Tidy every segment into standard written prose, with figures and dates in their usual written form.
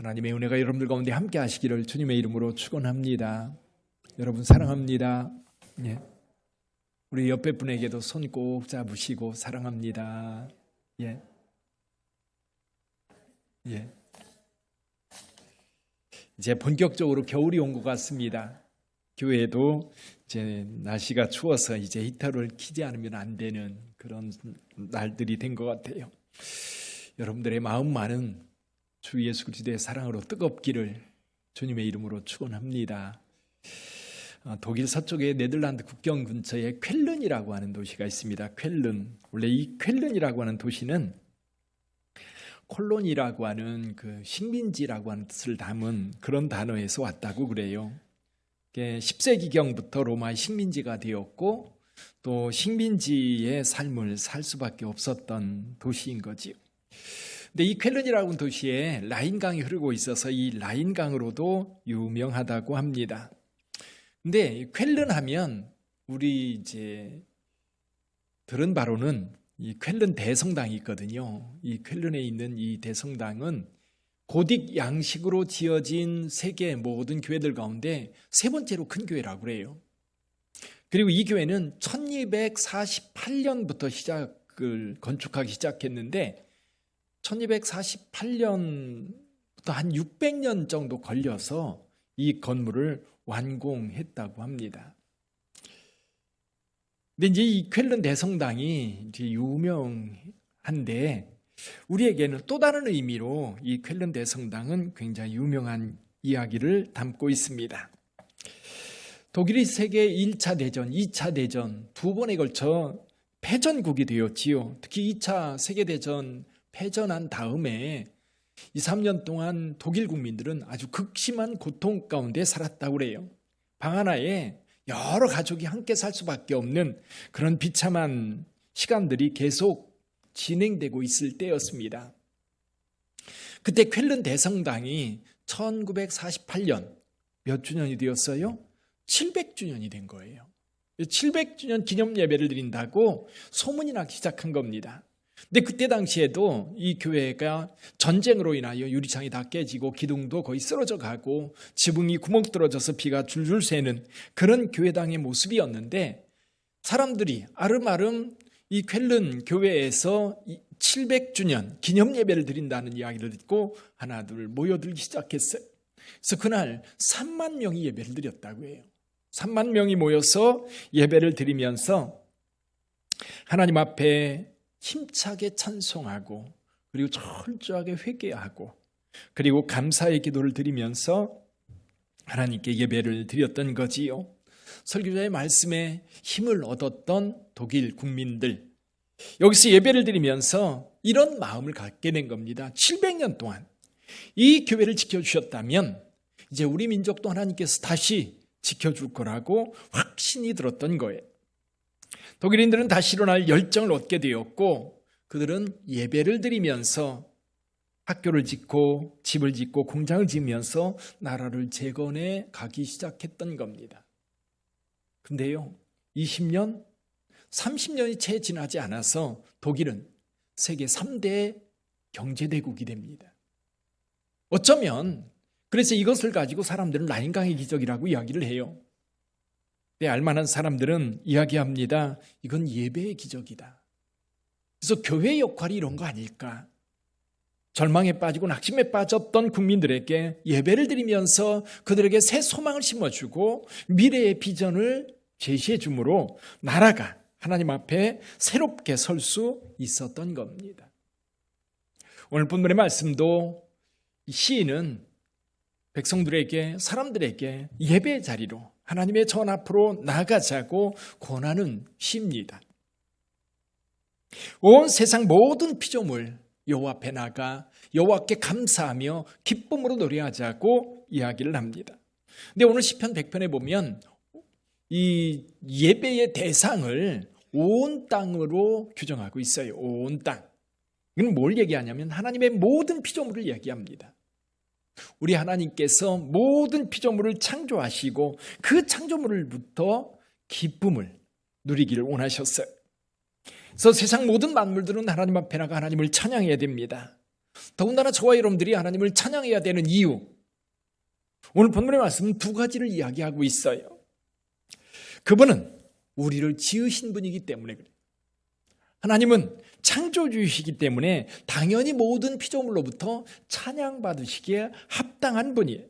하나님의 은혜가 여러분들 가운데 함께 하시기를 주님의 이름으로 축원합니다. 여러분 사랑합니다. 예. 우리 옆에 분에게도 손 꼭 잡으시고 사랑합니다. 예. 예. 이제 본격적으로 겨울이 온 것 같습니다. 교회도 이제 날씨가 추워서 이제 히터를 켜지 않으면 안 되는 그런 날들이 된 것 같아요. 여러분들의 마음만은 주 예수 그리스도의 사랑으로 뜨겁기를 주님의 이름으로 축원합니다. 독일 서쪽의 네덜란드 국경 근처에 쾰른이라고 하는 도시가 있습니다. 쾰른. 원래 이 쾰른이라고 하는 도시는 콜론이라고 하는 그 식민지라고 하는 뜻을 담은 그런 단어에서 왔다고 그래요. 10세기경부터 로마의 식민지가 되었고 또 식민지의 삶을 살 수밖에 없었던 도시인 거지요. 근데 이 쾰른이라고 하는 도시에 라인강이 흐르고 있어서 이 라인강으로도 유명하다고 합니다. 근데 쾰른 하면 우리 이제 들은 바로는 이 쾰른 대성당이 있거든요. 이 쾰른에 있는 이 대성당은 고딕 양식으로 지어진 세계 모든 교회들 가운데 세 번째로 큰 교회라고 그래요. 그리고 이 교회는 1248년부터 건축하기 시작했는데 1248년부터 한 600년 정도 걸려서 이 건물을 완공했다고 합니다. 근데 이제 이 쾰른 대성당이 이제 유명한데 우리에게는 또 다른 의미로 이 쾰른 대성당은 굉장히 유명한 이야기를 담고 있습니다. 독일이 세계 1차 대전, 2차 대전 두 번에 걸쳐 패전국이 되었지요. 특히 2차 세계대전 패전한 다음에 2, 3년 동안 독일 국민들은 아주 극심한 고통 가운데 살았다고 그래요. 방 하나에 여러 가족이 함께 살 수밖에 없는 그런 비참한 시간들이 계속 진행되고 있을 때였습니다. 그때 쾰른 대성당이 1948년 몇 주년이 되었어요? 700주년이 된 거예요. 700주년 기념 예배를 드린다고 소문이 나기 시작한 겁니다. 근데 그때 당시에도 이 교회가 전쟁으로 인하여 유리창이 다 깨지고 기둥도 거의 쓰러져 가고 지붕이 구멍 뚫어져서 비가 줄줄 새는 그런 교회당의 모습이었는데 사람들이 아름아름 이 쾰른 교회에서 700주년 기념 예배를 드린다는 이야기를 듣고 하나둘 모여들기 시작했어요. 그래서 그날 3만 명이 예배를 드렸다고 해요. 3만 명이 모여서 예배를 드리면서 하나님 앞에 힘차게 찬송하고 그리고 철저하게 회개하고 그리고 감사의 기도를 드리면서 하나님께 예배를 드렸던 거지요. 설교자의 말씀에 힘을 얻었던 독일 국민들, 여기서 예배를 드리면서 이런 마음을 갖게 된 겁니다. 700년 동안 이 교회를 지켜주셨다면 이제 우리 민족도 하나님께서 다시 지켜줄 거라고 확신이 들었던 거예요. 독일인들은 다시 일어날 열정을 얻게 되었고 그들은 예배를 드리면서 학교를 짓고 집을 짓고 공장을 지으면서 나라를 재건해 가기 시작했던 겁니다. 근데요, 20년, 30년이 채 지나지 않아서 독일은 세계 3대 경제대국이 됩니다. 어쩌면 그래서 이것을 가지고 사람들은 라인강의 기적이라고 이야기를 해요. 알만한 사람들은 이야기합니다. 이건 예배의 기적이다. 그래서 교회의 역할이 이런 거 아닐까? 절망에 빠지고 낙심에 빠졌던 국민들에게 예배를 드리면서 그들에게 새 소망을 심어주고 미래의 비전을 제시해 주므로 나라가 하나님 앞에 새롭게 설 수 있었던 겁니다. 오늘 본문의 말씀도 시인은 백성들에게 사람들에게 예배의 자리로 하나님의 전 앞으로 나가자고 권하는 시입니다. 온 세상 모든 피조물 여호와 앞에 나가 여호와께 감사하며 기쁨으로 노래하자고 이야기를 합니다. 근데 오늘 시편 100편에 보면 이 예배의 대상을 온 땅으로 규정하고 있어요. 온 땅. 이건 뭘 얘기하냐면 하나님의 모든 피조물을 얘기합니다. 우리 하나님께서 모든 피조물을 창조하시고 그 창조물로부터 기쁨을 누리기를 원하셨어요. 그래서 세상 모든 만물들은 하나님 앞에 나가 하나님을 찬양해야 됩니다. 더군다나 저와 여러분들이 하나님을 찬양해야 되는 이유, 오늘 본문의 말씀은 두 가지를 이야기하고 있어요. 그분은 우리를 지으신 분이기 때문에 그래요. 하나님은 창조주이시기 때문에 당연히 모든 피조물로부터 찬양받으시기에 합당한 분이에요.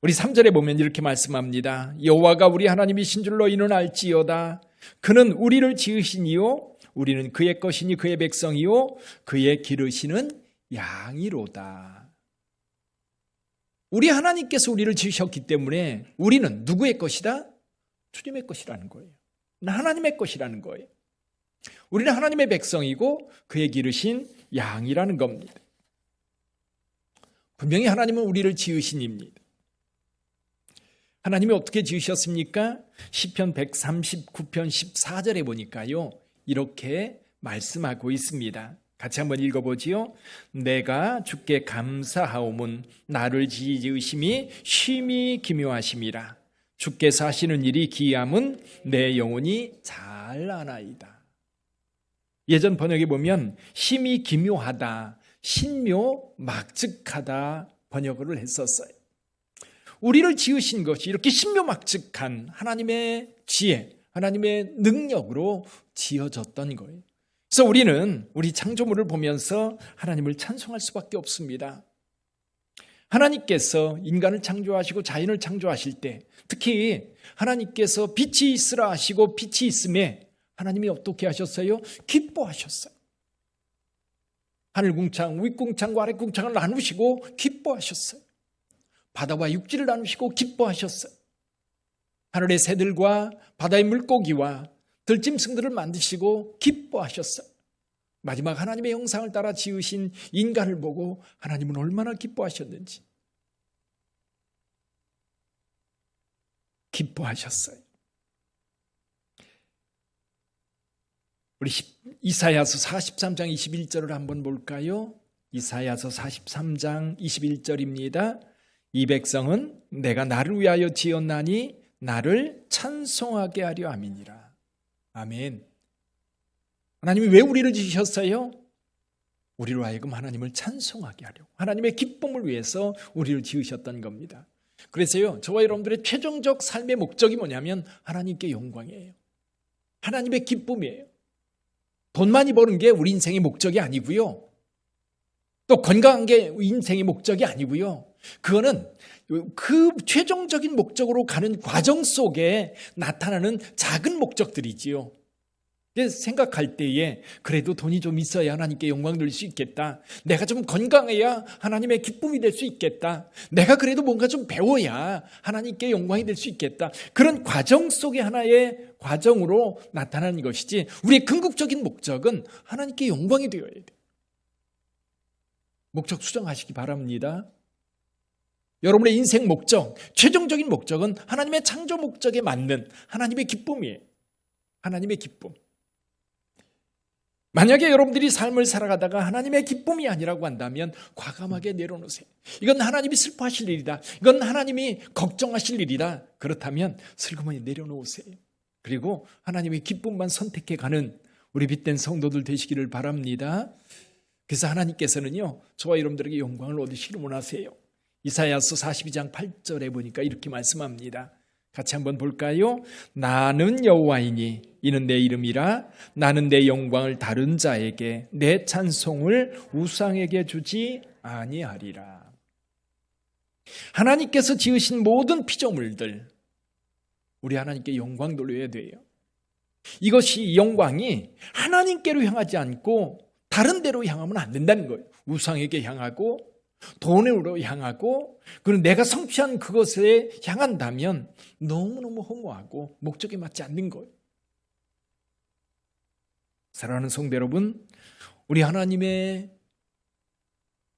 우리 3절에 보면 이렇게 말씀합니다. 여호와가 우리 하나님이신 줄 너희는 알지어다. 그는 우리를 지으시니요 우리는 그의 것이니 그의 백성이요 그의 기르시는 양이로다. 우리 하나님께서 우리를 지으셨기 때문에 우리는 누구의 것이다? 주님의 것이라는 거예요. 하나님의 것이라는 거예요. 우리는 하나님의 백성이고 그의 기르신 양이라는 겁니다. 분명히 하나님은 우리를 지으신 입니다. 하나님이 어떻게 지으셨습니까? 시편 139편 14절에 보니까요 이렇게 말씀하고 있습니다. 같이 한번 읽어보지요. 내가 주께 감사하오문 나를 지으심이 심히 기묘하심이라. 주께서 하시는 일이 기이함은 내 영혼이 잘 아나이다. 예전 번역에 보면 심히 기묘하다, 신묘, 막직하다 번역을 했었어요. 우리를 지으신 것이 이렇게 신묘막직한 하나님의 지혜, 하나님의 능력으로 지어졌던 거예요. 그래서 우리는 우리 창조물을 보면서 하나님을 찬송할 수밖에 없습니다. 하나님께서 인간을 창조하시고 자연을 창조하실 때 특히 하나님께서 빛이 있으라 하시고 빛이 있음에 하나님이 어떻게 하셨어요? 기뻐하셨어요. 하늘궁창, 윗궁창과 아랫궁창을 나누시고 기뻐하셨어요. 바다와 육지를 나누시고 기뻐하셨어요. 하늘의 새들과 바다의 물고기와 들짐승들을 만드시고 기뻐하셨어요. 마지막 하나님의 형상을 따라 지으신 인간을 보고 하나님은 얼마나 기뻐하셨는지 기뻐하셨어요. 우리 이사야서 43장 21절을 한번 볼까요? 이사야서 43장 21절입니다. 이 백성은 내가 나를 위하여 지었나니 나를 찬송하게 하려 함이니라. 아멘. 하나님이 왜 우리를 지으셨어요? 우리로 하여금 하나님을 찬송하게 하려고, 하나님의 기쁨을 위해서 우리를 지으셨던 겁니다. 그래서요, 저와 여러분들의 최종적 삶의 목적이 뭐냐면 하나님께 영광이에요. 하나님의 기쁨이에요. 돈 많이 버는 게 우리 인생의 목적이 아니고요. 또 건강한 게 인생의 목적이 아니고요. 그거는 그 최종적인 목적으로 가는 과정 속에 나타나는 작은 목적들이지요. 생각할 때에 그래도 돈이 좀 있어야 하나님께 영광 돌릴 수 있겠다. 내가 좀 건강해야 하나님의 기쁨이 될 수 있겠다. 내가 그래도 뭔가 좀 배워야 하나님께 영광이 될 수 있겠다. 그런 과정 속의 하나의 과정으로 나타나는 것이지 우리의 궁극적인 목적은 하나님께 영광이 되어야 돼요. 목적 수정하시기 바랍니다. 여러분의 인생 목적, 최종적인 목적은 하나님의 창조 목적에 맞는 하나님의 기쁨이에요. 하나님의 기쁨. 만약에 여러분들이 삶을 살아가다가 하나님의 기쁨이 아니라고 한다면 과감하게 내려놓으세요. 이건 하나님이 슬퍼하실 일이다. 이건 하나님이 걱정하실 일이다. 그렇다면 슬그머니 내려놓으세요. 그리고 하나님의 기쁨만 선택해가는 우리 빛된 성도들 되시기를 바랍니다. 그래서 하나님께서는요, 저와 여러분들에게 영광을 얻으시기를 원하세요. 이사야서 42장 8절에 보니까 이렇게 말씀합니다. 같이 한번 볼까요? 나는 여호와이니 이는 내 이름이라. 나는 내 영광을 다른 자에게 내 찬송을 우상에게 주지 아니하리라. 하나님께서 지으신 모든 피조물들 우리 하나님께 영광 돌려야 돼요. 이것이 영광이 하나님께로 향하지 않고 다른 데로 향하면 안 된다는 거예요. 우상에게 향하고 돈으로 향하고 그리고 내가 성취한 그것에 향한다면 너무너무 허무하고 목적에 맞지 않는 거예요. 사랑하는 성도 여러분, 우리 하나님의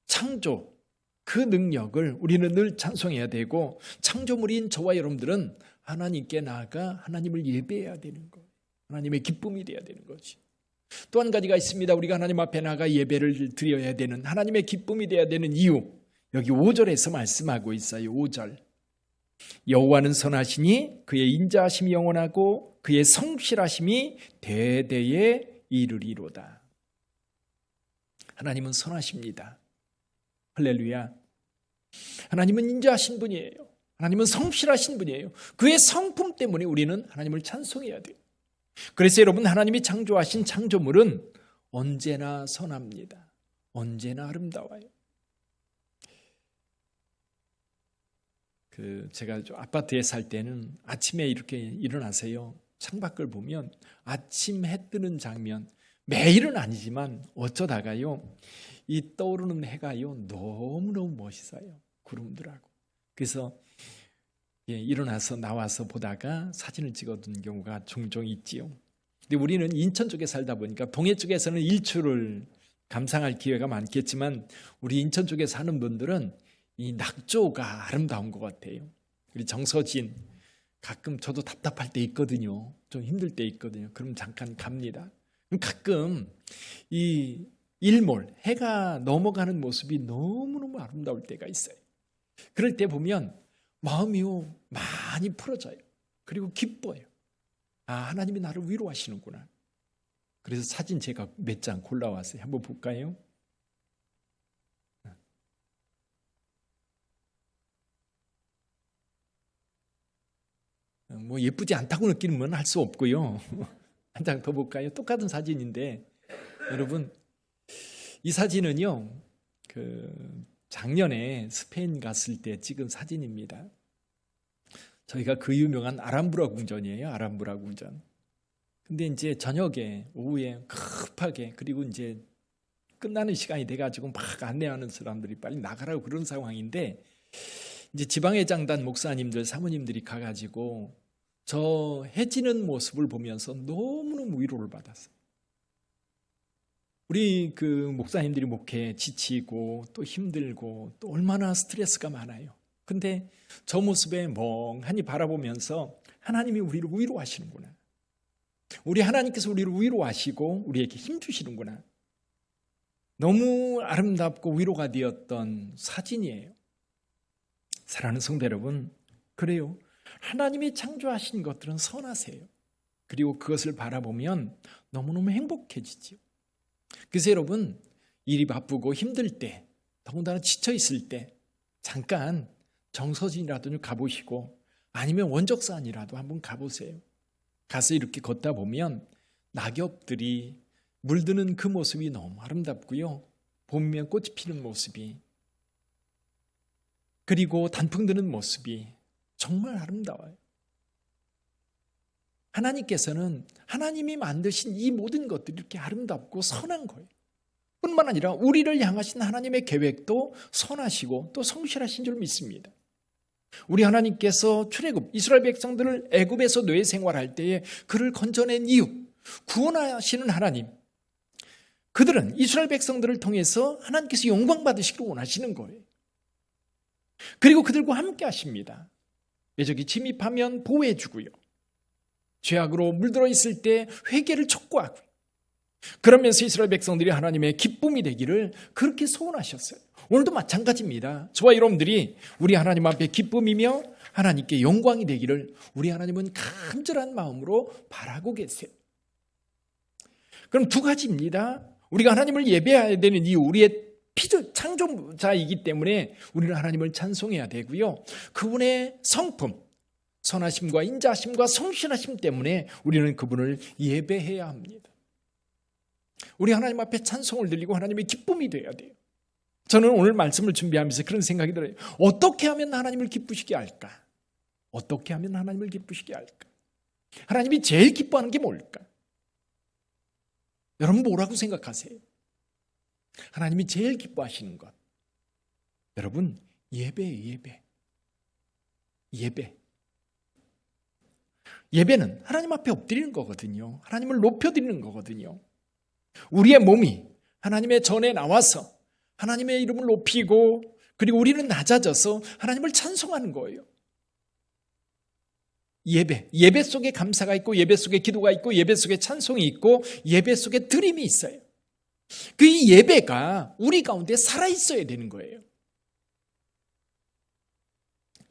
창조 그 능력을 우리는 늘 찬송해야 되고 창조물인 저와 여러분들은 하나님께 나아가 하나님을 예배해야 되는 거예요. 하나님의 기쁨이 되어야 되는 거지. 또 한 가지가 있습니다. 우리가 하나님 앞에 나가 예배를 드려야 되는 하나님의 기쁨이 되어야 되는 이유, 여기 5절에서 말씀하고 있어요. 5절. 여호와는 선하시니 그의 인자하심이 영원하고 그의 성실하심이 대대에 이르리로다. 하나님은 선하십니다. 할렐루야. 하나님은 인자하신 분이에요. 하나님은 성실하신 분이에요. 그의 성품 때문에 우리는 하나님을 찬송해야 돼요. 그래서 여러분, 하나님이 창조하신 창조물은 언제나 선합니다. 언제나 아름다워요. 제가 아파트에 살 때는 아침에 이렇게 일어나세요. 창밖을 보면 아침 해 뜨는 장면, 매일은 아니지만 어쩌다가요, 이 떠오르는 해가요 너무너무 멋있어요. 구름들하고. 그래서 일어나서 나와서 보다가 사진을 찍어둔 경우가 종종 있지요. 근데 우리는 인천 쪽에 살다 보니까 동해 쪽에서는 일출을 감상할 기회가 많겠지만 우리 인천 쪽에 사는 분들은 이 낙조가 아름다운 것 같아요. 우리 정서진, 가끔 저도 답답할 때 있거든요. 좀 힘들 때 있거든요. 그럼 잠깐 갑니다. 그럼 가끔 이 일몰, 해가 넘어가는 모습이 너무너무 아름다울 때가 있어요. 그럴 때 보면 마음이요 많이 풀어져요. 그리고 기뻐요. 아, 하나님이 나를 위로하시는구나. 그래서 사진 제가 몇 장 골라왔어요. 한번 볼까요? 뭐 예쁘지 않다고 느끼는 할 수 없고요. 한 장 더 볼까요? 똑같은 사진인데 여러분, 이 사진은요 작년에 스페인 갔을 때 찍은 사진입니다. 저희가 그 유명한 아람브라 궁전이에요. 아람브라 궁전. 근데 이제 저녁에 오후에 급하게, 그리고 이제 끝나는 시간이 돼가지고 막 안내하는 사람들이 빨리 나가라고 그런 상황인데, 이제 지방회장단 목사님들, 사모님들이 가가지고 저 해지는 모습을 보면서 너무너무 위로를 받았어요. 우리 그 목사님들이 목회에 지치고 또 힘들고 또 얼마나 스트레스가 많아요. 근데 저 모습에 멍하니 바라보면서 하나님이 우리를 위로하시는구나. 우리 하나님께서 우리를 위로하시고 우리에게 힘 주시는구나. 너무 아름답고 위로가 되었던 사진이에요. 사랑하는 성도 여러분, 그래요. 하나님이 창조하신 것들은 선하세요. 그리고 그것을 바라보면 너무너무 행복해지죠. 그래서 여러분, 일이 바쁘고 힘들 때, 더군다나 지쳐 있을 때 잠깐 정서진이라도 좀 가보시고, 아니면 원적산이라도 한번 가보세요. 가서 이렇게 걷다 보면 낙엽들이 물드는 그 모습이 너무 아름답고요. 봄이면 꽃이 피는 모습이, 그리고 단풍 드는 모습이 정말 아름다워요. 하나님께서는 하나님이 만드신 이 모든 것들이 이렇게 아름답고 선한 거예요. 뿐만 아니라 우리를 향하신 하나님의 계획도 선하시고 또 성실하신 줄 믿습니다. 우리 하나님께서 출애굽, 이스라엘 백성들을 애굽에서 노예 생활할 때에 그를 건져낸 이유, 구원하시는 하나님, 그들은 이스라엘 백성들을 통해서 하나님께서 영광 받으시기를 원하시는 거예요. 그리고 그들과 함께 하십니다. 외적이 침입하면 보호해 주고요, 죄악으로 물들어 있을 때 회개를 촉구하고요, 그러면서 이스라엘 백성들이 하나님의 기쁨이 되기를 그렇게 소원하셨어요. 오늘도 마찬가지입니다. 저와 여러분들이 우리 하나님 앞에 기쁨이며 하나님께 영광이 되기를 우리 하나님은 간절한 마음으로 바라고 계세요. 그럼 두 가지입니다. 우리가 하나님을 예배해야 되는 이유, 우리의 창조자이기 때문에 우리는 하나님을 찬송해야 되고요, 그분의 성품, 선하심과 인자하심과 성실하심 때문에 우리는 그분을 예배해야 합니다. 우리 하나님 앞에 찬송을 드리고 하나님의 기쁨이 되어야 돼요. 저는 오늘 말씀을 준비하면서 그런 생각이 들어요. 어떻게 하면 하나님을 기쁘시게 할까? 어떻게 하면 하나님을 기쁘시게 할까? 하나님이 제일 기뻐하는 게 뭘까? 여러분 뭐라고 생각하세요? 하나님이 제일 기뻐하시는 것, 여러분 예배예요. 예배는 하나님 앞에 엎드리는 거거든요. 하나님을 높여드리는 거거든요. 우리의 몸이 하나님의 전에 나와서 하나님의 이름을 높이고, 그리고 우리는 낮아져서 하나님을 찬송하는 거예요. 예배 속에 감사가 있고, 예배 속에 기도가 있고, 예배 속에 찬송이 있고, 예배 속에 드림이 있어요. 그 예배가 우리 가운데 살아있어야 되는 거예요.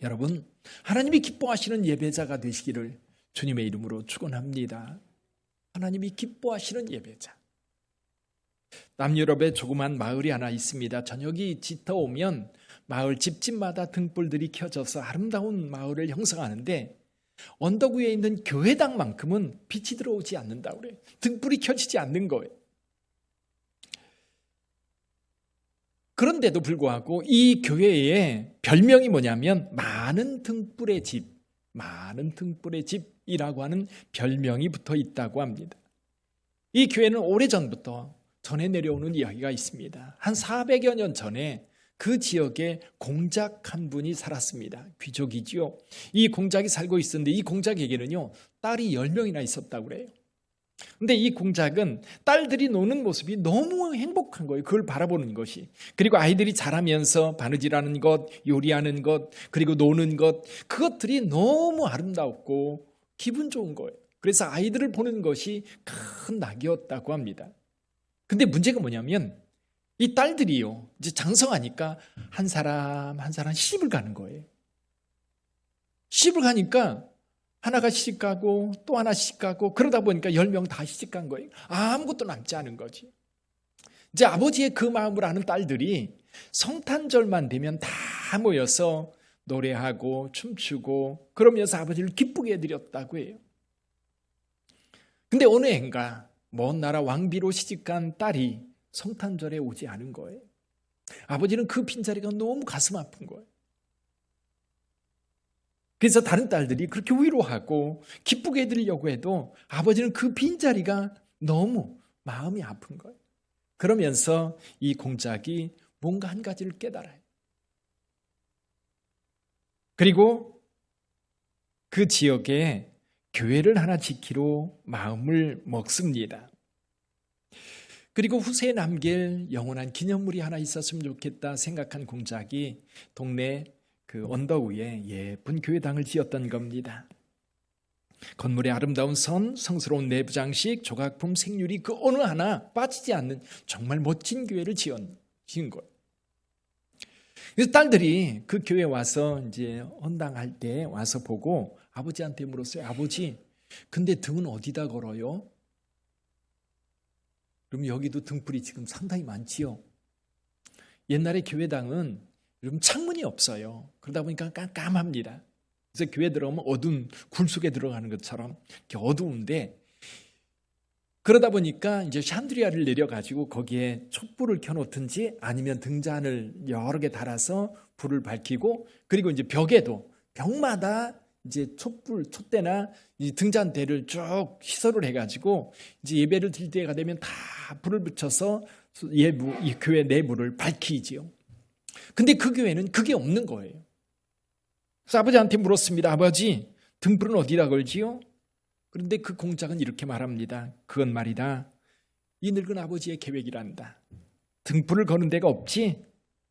여러분, 하나님이 기뻐하시는 예배자가 되시기를 주님의 이름으로 축원합니다. 하나님이 기뻐하시는 예배자. 남유럽에 조그만 마을이 하나 있습니다. 저녁이 짙어오면 마을 집집마다 등불들이 켜져서 아름다운 마을을 형성하는데 언덕 위에 있는 교회당만큼은 빛이 들어오지 않는다고 그래요. 등불이 켜지지 않는 거예요. 그런데도 불구하고 이 교회의 별명이 뭐냐면 많은 등불의 집이라고 하는 별명이 붙어 있다고 합니다. 이 교회는 오래전부터 전해 내려오는 이야기가 있습니다. 한 400여 년 전에 그 지역에 공작 한 분이 살았습니다. 귀족이지요. 이 공작이 살고 있었는데 이 공작에게는요 딸이 10명이나 있었다고 그래요. 근데 이 공작은 딸들이 노는 모습이 너무 행복한 거예요. 그걸 바라보는 것이. 그리고 아이들이 자라면서 바느질하는 것, 요리하는 것, 그리고 노는 것, 그것들이 너무 아름답고 기분 좋은 거예요. 그래서 아이들을 보는 것이 큰 낙이었다고 합니다. 근데 문제가 뭐냐면 이 딸들이요 이제 장성하니까 한 사람 한 사람 시집을 가는 거예요. 시집을 가니까 하나가 시집 가고 또 하나 시집 가고 그러다 보니까 10명 다 시집 간 거예요. 아무것도 남지 않은 거지. 이제 아버지의 그 마음을 아는 딸들이 성탄절만 되면 다 모여서 노래하고 춤추고 그러면서 아버지를 기쁘게 해드렸다고 해요. 근데 어느 해인가 먼 나라 왕비로 시집간 딸이 성탄절에 오지 않은 거예요. 아버지는 그 빈자리가 너무 가슴 아픈 거예요. 그래서 다른 딸들이 그렇게 위로하고 기쁘게 해드리려고 해도 아버지는 그 빈자리가 너무 마음이 아픈 거예요. 그러면서 이 공작이 뭔가 한 가지를 깨달아요. 그리고 그 지역에 교회를 하나 짓기로 마음을 먹습니다. 그리고 후세에 남길 영원한 기념물이 하나 있었으면 좋겠다 생각한 공작이 동네 그 언덕 위에 예쁜 교회당을 지었던 겁니다. 건물의 아름다운 선, 성스러운 내부 장식, 조각품, 생유리 그 어느 하나 빠지지 않는 정말 멋진 교회를 지은 거예요. 그래서 딸들이 그 교회에 와서 이제 헌당할 때 와서 보고 아버지한테 물었어요. 아버지, 근데 등은 어디다 걸어요? 그럼 여기도 등불이 지금 상당히 많지요. 옛날에 교회당은 여러분 창문이 없어요. 그러다 보니까 깜깜합니다. 그래서 교회 들어오면 어두운 굴 속에 들어가는 것처럼 이렇게 어두운데 그러다 보니까 이제 샨드리아를 내려가지고 거기에 촛불을 켜놓든지 아니면 등잔을 여러 개 달아서 불을 밝히고 그리고 이제 벽에도 벽마다 이제 촛대나 이 등잔대를 쭉 시설을 해가지고 이제 예배를 드릴 때가 되면 다 불을 붙여서 이 교회 내부를 밝히지요. 근데 그 교회는 그게 없는 거예요. 그래서 아버지한테 물었습니다. 아버지, 등불은 어디다 걸지요? 그런데 그 공작은 이렇게 말합니다. 그건 말이다. 이 늙은 아버지의 계획이란다. 등불을 거는 데가 없지.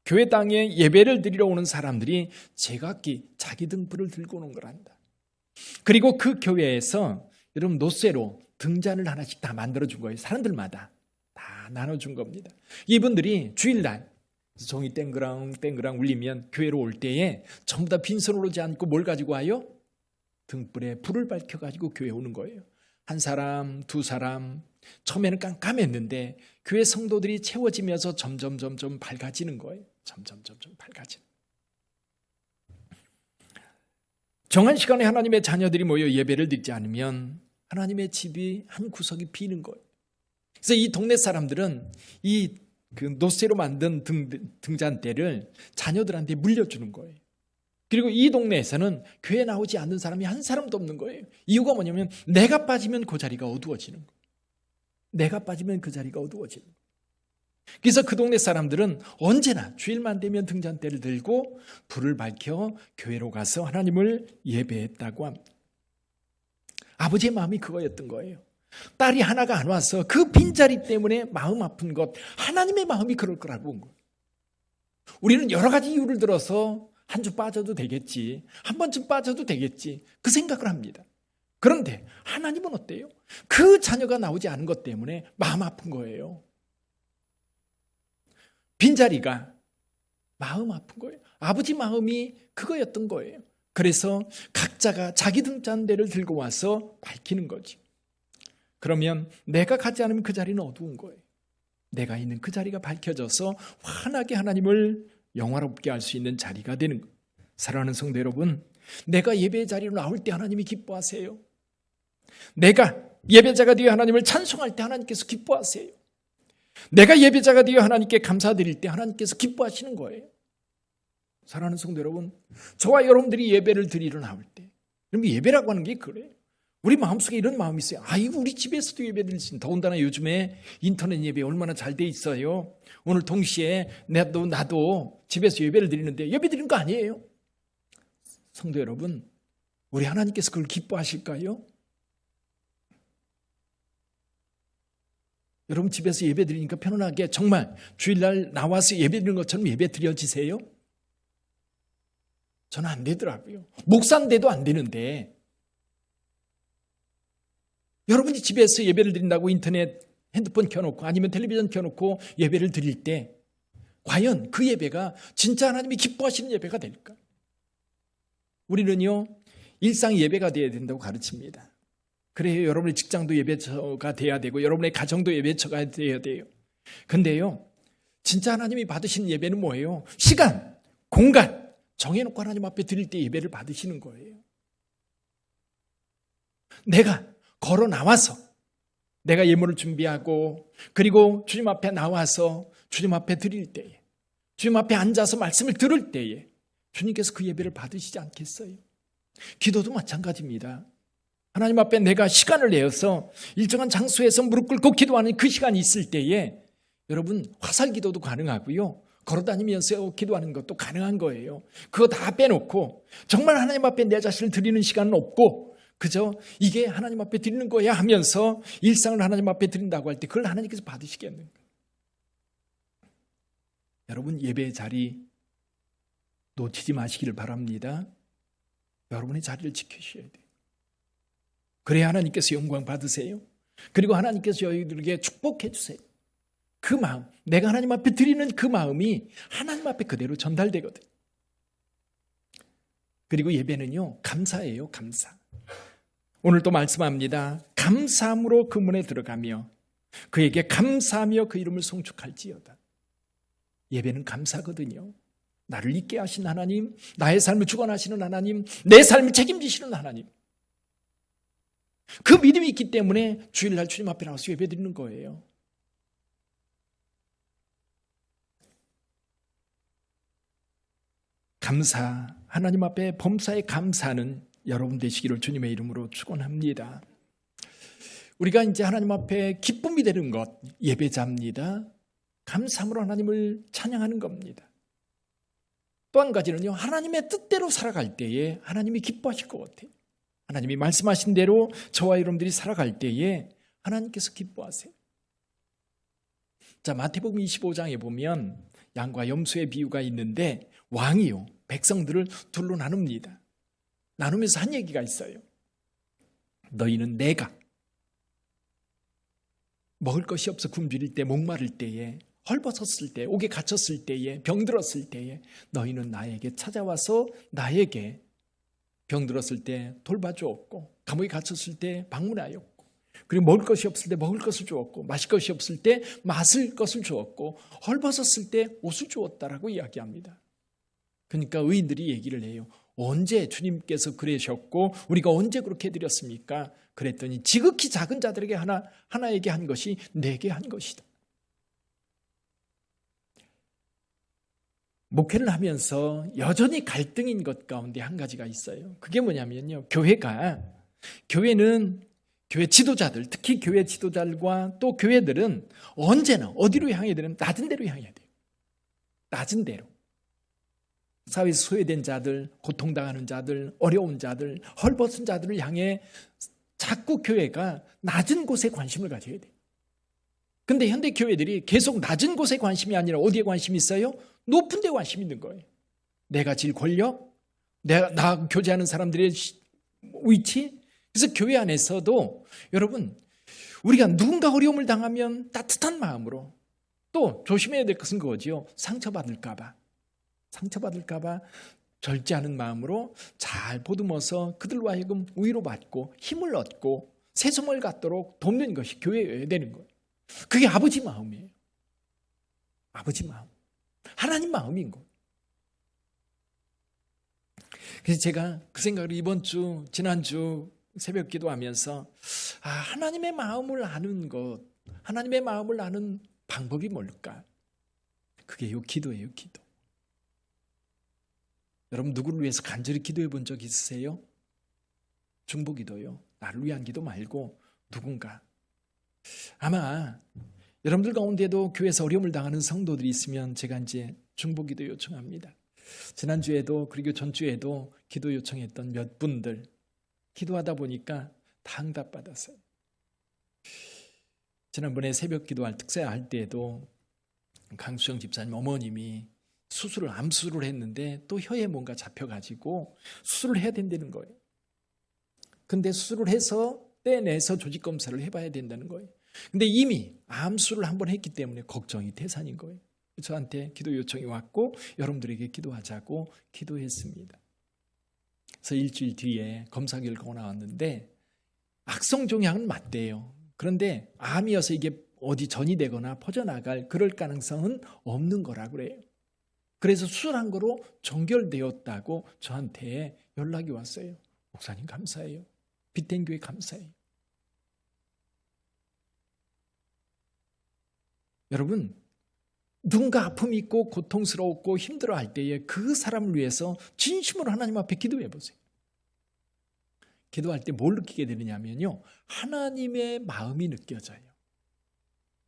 교회 땅에 예배를 드리러 오는 사람들이 제각기 자기 등불을 들고 오는 거란다. 그리고 그 교회에서 여러분 노쇠로 등잔을 하나씩 다 만들어준 거예요. 사람들마다 다 나눠준 겁니다. 이분들이 주일날 종이 땡그랑 울리면 교회로 올 때에 전부 다 빈손으로 오지 않고 뭘 가지고 와요? 등불에 불을 밝혀가지고 교회에 오는 거예요. 한 사람, 두 사람. 처음에는 깜깜했는데 교회 성도들이 채워지면서 점점 밝아지는 거예요. 점점 밝아지는. 정한 시간에 하나님의 자녀들이 모여 예배를 드리지 않으면 하나님의 집이 한 구석이 비는 거예요. 그래서 이 동네 사람들은 이 그 노쇠로 만든 등잔대를 자녀들한테 물려주는 거예요. 그리고 이 동네에서는 교회 나오지 않는 사람이 한 사람도 없는 거예요. 이유가 뭐냐면 내가 빠지면 그 자리가 어두워지는 거예요. 내가 빠지면 그 자리가 어두워지는 거예요. 그래서 그 동네 사람들은 언제나 주일만 되면 등잔대를 들고 불을 밝혀 교회로 가서 하나님을 예배했다고 합니다. 아버지의 마음이 그거였던 거예요. 딸이 하나가 안 와서 그 빈자리 때문에 마음 아픈 것, 하나님의 마음이 그럴 거라고 본 거예요. 우리는 여러 가지 이유를 들어서 한 주 빠져도 되겠지, 한 번쯤 빠져도 되겠지, 그 생각을 합니다. 그런데 하나님은 어때요? 그 자녀가 나오지 않은 것 때문에 마음 아픈 거예요. 빈자리가 마음 아픈 거예요. 아버지 마음이 그거였던 거예요. 그래서 각자가 자기 등잔대를 들고 와서 밝히는 거지. 그러면 내가 가지 않으면 그 자리는 어두운 거예요. 내가 있는 그 자리가 밝혀져서 환하게 하나님을 영화롭게 할 수 있는 자리가 되는 거예요. 사랑하는 성도 여러분, 내가 예배의 자리로 나올 때 하나님이 기뻐하세요. 내가 예배자가 되어 하나님을 찬송할 때 하나님께서 기뻐하세요. 내가 예배자가 되어 하나님께 감사드릴 때 하나님께서 기뻐하시는 거예요. 사랑하는 성도 여러분, 저와 여러분들이 예배를 드리러 나올 때, 여러분 예배라고 하는 게 그래요. 우리 마음속에 이런 마음이 있어요. 아이고, 우리 집에서도 예배 드릴 수 있는, 더군다나 요즘에 인터넷 예배 얼마나 잘 돼 있어요. 오늘 동시에 나도 집에서 예배를 드리는데 예배 드리는 거 아니에요. 성도 여러분, 우리 하나님께서 그걸 기뻐하실까요? 여러분 집에서 예배 드리니까 편안하게 정말 주일날 나와서 예배 드리는 것처럼 예배 드려지세요? 저는 안 되더라고요. 목사인데도 안 되는데, 여러분이 집에서 예배를 드린다고 인터넷 핸드폰 켜놓고 아니면 텔레비전 켜놓고 예배를 드릴 때 과연 그 예배가 진짜 하나님이 기뻐하시는 예배가 될까? 우리는요, 일상 예배가 되어야 된다고 가르칩니다. 그래요, 여러분의 직장도 예배처가 돼야 되고 여러분의 가정도 예배처가 돼야 돼요. 근데요, 진짜 하나님이 받으시는 예배는 뭐예요? 시간, 공간 정해놓고 하나님 앞에 드릴 때 예배를 받으시는 거예요. 내가 걸어 나와서 내가 예물을 준비하고 그리고 주님 앞에 나와서 주님 앞에 드릴 때에, 주님 앞에 앉아서 말씀을 들을 때에 주님께서 그 예배를 받으시지 않겠어요? 기도도 마찬가지입니다. 하나님 앞에 내가 시간을 내어서 일정한 장소에서 무릎 꿇고 기도하는 그 시간이 있을 때에 여러분 화살 기도도 가능하고요, 걸어다니면서 기도하는 것도 가능한 거예요. 그거 다 빼놓고 정말 하나님 앞에 내 자신을 드리는 시간은 없고 그저 이게 하나님 앞에 드리는 거야 하면서 일상을 하나님 앞에 드린다고 할 때 그걸 하나님께서 받으시겠는가? 여러분 예배의 자리 놓치지 마시기를 바랍니다. 여러분의 자리를 지키셔야 돼요. 그래야 하나님께서 영광 받으세요. 그리고 하나님께서 저희들에게 축복해 주세요. 그 마음, 내가 하나님 앞에 드리는 그 마음이 하나님 앞에 그대로 전달되거든요. 그리고 예배는요, 감사예요, 감사. 오늘 또 말씀합니다. 감사함으로 그 문에 들어가며 그에게 감사하며 그 이름을 송축할지어다. 예배는 감사거든요. 나를 있게 하신 하나님, 나의 삶을 주관하시는 하나님, 내 삶을 책임지시는 하나님. 그 믿음이 있기 때문에 주일날 주님 앞에 나와서 예배 드리는 거예요. 감사, 하나님 앞에 범사에 감사하는 여러분 되시기를 주님의 이름으로 축원합니다. 우리가 이제 하나님 앞에 기쁨이 되는 것, 예배자입니다. 감사함으로 하나님을 찬양하는 겁니다. 또 한 가지는요, 하나님의 뜻대로 살아갈 때에 하나님이 기뻐하실 것 같아요. 하나님이 말씀하신 대로 저와 여러분들이 살아갈 때에 하나님께서 기뻐하세요. 자, 마태복음 25장에 보면 양과 염소의 비유가 있는데 왕이요, 백성들을 둘로 나눕니다. 나누면서 한 얘기가 있어요. 너희는 내가 먹을 것이 없어 굶주릴 때, 목마를 때에, 헐벗었을 때, 옥에 갇혔을 때에, 병들었을 때에 너희는 나에게 찾아와서 나에게 병들었을 때 돌봐주었고, 감옥에 갇혔을 때 방문하였고, 그리고 먹을 것이 없을 때 먹을 것을 주었고, 마실 것이 없을 때 마실 것을 주었고, 헐벗었을 때 옷을 주었다라고 이야기합니다. 그러니까 의인들이 얘기를 해요. 언제 주님께서 그러셨고 우리가 언제 그렇게 해드렸습니까? 그랬더니 지극히 작은 자들에게 하나에게 한 것이 내게 한 것이다. 목회를 하면서 여전히 갈등인 것 가운데 한 가지가 있어요. 그게 뭐냐면요, 교회는 교회 지도자들, 특히 교회 지도자들과 또 교회들은 언제나 어디로 향해야 되는? 낮은 데로 향해야 돼요. 낮은 데로. 사회에서 소외된 자들, 고통당하는 자들, 어려운 자들, 헐벗은 자들을 향해 자꾸 교회가 낮은 곳에 관심을 가져야 돼요. 근데 현대 교회들이 계속 낮은 곳에 관심이 아니라 어디에 관심이 있어요? 높은 데 관심이 있는 거예요. 내가 질 권력, 나 교제하는 사람들의 위치. 그래서 교회 안에서도 여러분, 우리가 누군가 어려움을 당하면 따뜻한 마음으로, 또 조심해야 될 것은 그거지요. 상처받을까 봐 절제하는 마음으로 잘 보듬어서 그들로 하여금 위로받고 힘을 얻고 새솜을 갖도록 돕는 것이 교회여야 되는 거예요. 그게 아버지 마음이에요. 아버지 마음, 하나님 마음인 거예요. 그래서 제가 그 생각을 이번 주, 지난주 새벽 기도하면서 하나님의 마음을 아는 것, 하나님의 마음을 아는 방법이 뭘까? 그게 기도예요, 기도. 여러분 누구를 위해서 간절히 기도해 본 적 있으세요? 중보기도요. 나를 위한 기도 말고 누군가. 아마 여러분들 가운데도 교회에서 어려움을 당하는 성도들이 있으면 제가 이제 중보기도 요청합니다. 지난주에도 그리고 전주에도 기도 요청했던 몇 분들 기도하다 보니까 다 응답받았어요. 지난번에 새벽 기도할 특세할 때에도 강수영 집사님 어머님이 암수술을 했는데 또 혀에 뭔가 잡혀가지고 수술을 해야 된다는 거예요. 근데 수술을 해서 떼내서 조직검사를 해봐야 된다는 거예요. 근데 이미 암수술을 한번 했기 때문에 걱정이 태산인 거예요. 저한테 기도 요청이 왔고 여러분들에게 기도하자고 기도했습니다. 그래서 일주일 뒤에 검사 결과가 나왔는데 악성종양은 맞대요. 그런데 암이어서 이게 어디 전이 되거나 퍼져나갈 그럴 가능성은 없는 거라 그래요. 그래서 수술한 거로 종결되었다고 저한테 연락이 왔어요. 목사님 감사해요. 빛된 교회 감사해요. 여러분 누군가 아픔이 있고 고통스럽고 힘들어할 때에 그 사람을 위해서 진심으로 하나님 앞에 기도해 보세요. 기도할 때 뭘 느끼게 되느냐면요, 하나님의 마음이 느껴져요.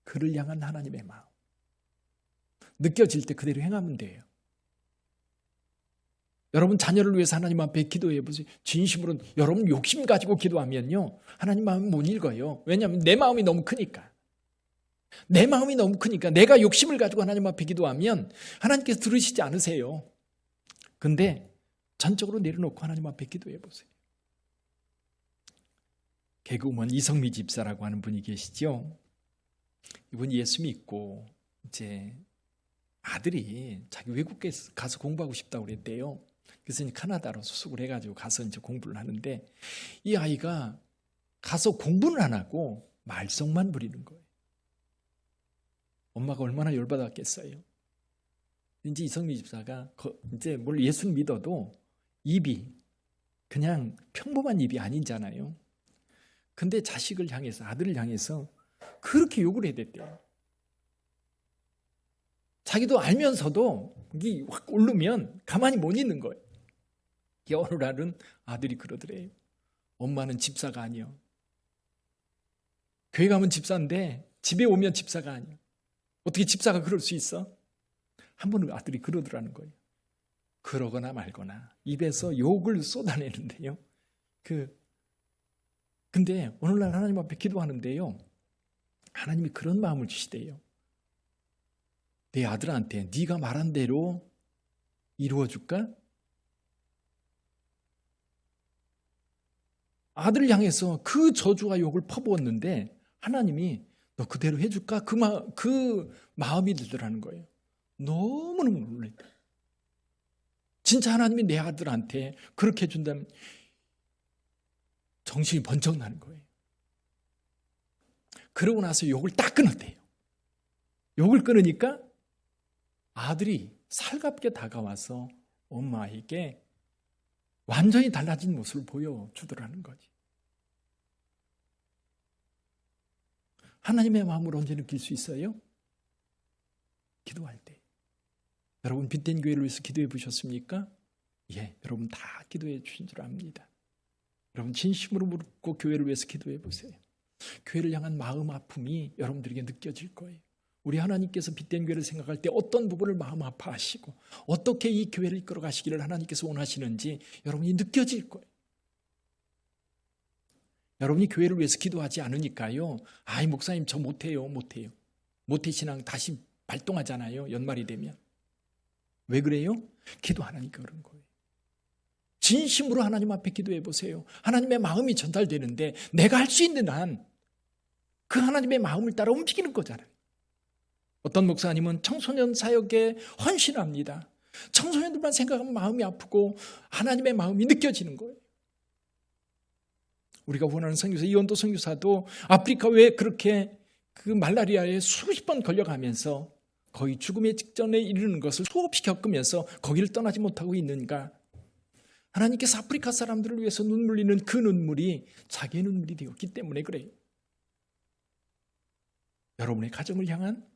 그를 향한 하나님의 마음. 느껴질 때 그대로 행하면 돼요. 여러분 자녀를 위해서 하나님 앞에 기도해 보세요. 진심으로 여러분 욕심 가지고 기도하면요, 하나님 마음이 못 읽어요. 왜냐하면 내 마음이 너무 크니까. 내 마음이 너무 크니까 내가 욕심을 가지고 하나님 앞에 기도하면 하나님께서 들으시지 않으세요. 근데 전적으로 내려놓고 하나님 앞에 기도해 보세요. 개그우먼 이성미 집사라고 하는 분이 계시죠. 이분이 예수 믿고 이제 아들이 자기 외국에 가서 공부하고 싶다고 그랬대요. 그래서 이제 카나다로 수속을 해가지고 가서 이제 공부를 하는데 이 아이가 가서 공부는 안 하고 말썽만 부리는 거예요. 엄마가 얼마나 열받았겠어요. 이제 이성미 집사가 이제 뭘 예수 믿어도 입이 그냥 평범한 입이 아니잖아요. 근데 자식을 향해서, 아들을 향해서 그렇게 욕을 해댔대요. 자기도 알면서도 이게 확 오르면 가만히 못 있는 거예요. 어느 날은 아들이 그러더래요. 엄마는 집사가 아니야. 교회 가면 집사인데 집에 오면 집사가 아니야. 어떻게 집사가 그럴 수 있어? 한 번은 아들이 그러더라는 거예요. 그러거나 말거나 입에서 욕을 쏟아내는데요. 근데 오늘날 하나님 앞에 기도하는데요, 하나님이 그런 마음을 주시대요. 내 아들한테 네가 말한 대로 이루어줄까? 아들을 향해서 그 저주와 욕을 퍼부었는데 하나님이 너 그대로 해줄까? 그 마음이 들더라는 거예요. 너무너무 놀랐다. 진짜 하나님이 내 아들한테 그렇게 해준다면 정신이 번쩍 나는 거예요. 그러고 나서 욕을 딱 끊었대요. 욕을 끊으니까 아들이 살갑게 다가와서 엄마에게 완전히 달라진 모습을 보여주더라는 거지. 하나님의 마음을 언제 느낄 수 있어요? 기도할 때. 여러분 빛된 교회를 위해서 기도해 보셨습니까? 예, 여러분 다 기도해 주신 줄 압니다. 여러분 진심으로 묻고 교회를 위해서 기도해 보세요. 교회를 향한 마음 아픔이 여러분들에게 느껴질 거예요. 우리 하나님께서 빛된 교회를 생각할 때 어떤 부분을 마음 아파하시고 어떻게 이 교회를 이끌어 가시기를 하나님께서 원하시는지 여러분이 느껴질 거예요. 여러분이 교회를 위해서 기도하지 않으니까요, 아이 목사님 저 못해요. 모태신앙 다시 발동하잖아요. 연말이 되면. 왜 그래요? 기도 안 하니까 그런 거예요. 진심으로 하나님 앞에 기도해 보세요. 하나님의 마음이 전달되는데 내가 할 수 있는 한 그 하나님의 마음을 따라 움직이는 거잖아요. 어떤 목사님은 청소년 사역에 헌신합니다. 청소년들만 생각하면 마음이 아프고 하나님의 마음이 느껴지는 거예요. 우리가 원하는 선교사 이원도 선교사도 아프리카 왜 그렇게 그 말라리아에 수십 번 걸려가면서 거의 죽음의 직전에 이르는 것을 수없이 겪으면서 거기를 떠나지 못하고 있는가? 하나님께서 아프리카 사람들을 위해서 눈물 흘리는 그 눈물이 자기의 눈물이 되었기 때문에 그래요. 여러분의 가정을 향한,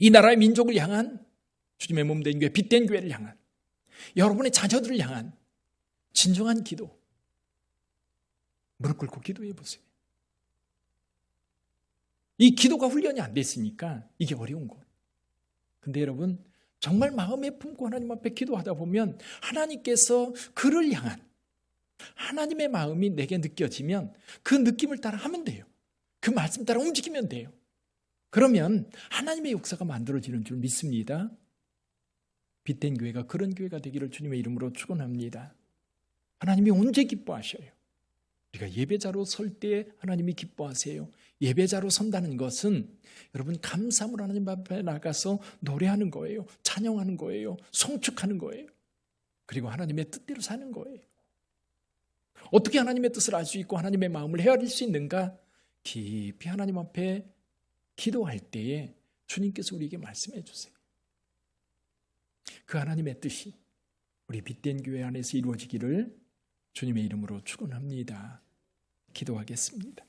이 나라의 민족을 향한, 주님의 몸된 교회, 빛된 교회를 향한, 여러분의 자녀들을 향한 진정한 기도, 무릎 꿇고 기도해 보세요. 이 기도가 훈련이 안 됐으니까 이게 어려운 거예요. 근데 여러분, 정말 마음에 품고 하나님 앞에 기도하다 보면 하나님께서 그를 향한 하나님의 마음이 내게 느껴지면 그 느낌을 따라 하면 돼요. 그 말씀 따라 움직이면 돼요. 그러면 하나님의 역사가 만들어지는 줄 믿습니다. 빛된 교회가 그런 교회가 되기를 주님의 이름으로 축원합니다. 하나님이 언제 기뻐하셔요? 우리가 예배자로 설 때 하나님이 기뻐하세요. 예배자로 선다는 것은 여러분 감사함으로 하나님 앞에 나가서 노래하는 거예요. 찬양하는 거예요. 송축하는 거예요. 그리고 하나님의 뜻대로 사는 거예요. 어떻게 하나님의 뜻을 알 수 있고 하나님의 마음을 헤아릴 수 있는가? 깊이 하나님 앞에 기도할 때에 주님께서 우리에게 말씀해 주세요. 그 하나님의 뜻이 우리 빛된 교회 안에서 이루어지기를 주님의 이름으로 축원합니다. 기도하겠습니다.